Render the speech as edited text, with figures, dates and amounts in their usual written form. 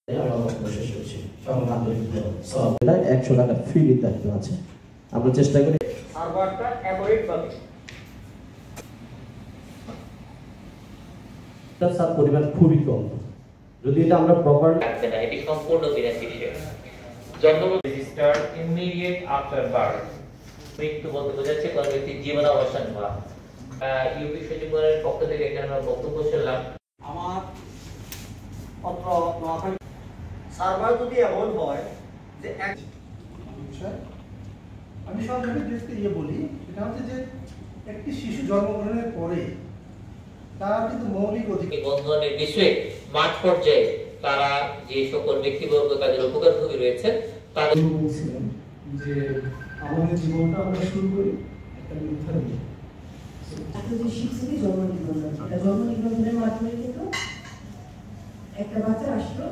100 টাকা ফ্রি দায়িত্ব আছে। আমরা চেষ্টা করি সার্ভারটা অ্যাভয়েড পাবে। তার পরিমাণ খুবই কম। যদি এটা আমরা প্রপার থাকবে না, এটি সম্পূর্ণ বেনিফিশিয়াল। জন্ম রেজিস্টার ইমিডিয়েট আফটার বার্থ। মৃত্যু বলতে বোঝাচ্ছে কোন ব্যক্তির জীবনাবসান হওয়া। ইউপি সচিবালয়ের পক্ষ থেকে এখানে আমরা বক্তব্য শুনলাম। আমার পত্র নোয়াখালী সার্ভার যদি এমন হয় যে আমি সরকারি দৃষ্টিতে বলি, এটা হচ্ছে যে একটি শিশু জন্মগ্রহণের পরে তার কিন্তু মৌলিক অধিকার বন্ধনের বিষয়ে মাঠ পর্যায়ে তারা যে সকল ব্যক্তিবর্গ তাদের উপকারভোগী রয়েছেন তাদের বলছিলেন যে আমাদের জীবনটা আমরা শুরু করি একটা মিথ্যা দিয়ে। যে শিক্ষিত জন্ম নিবন্ধন, এটা জন্ম নিবন্ধনের মাধ্যমে কিন্তু একটা বাচ্চা আসলো।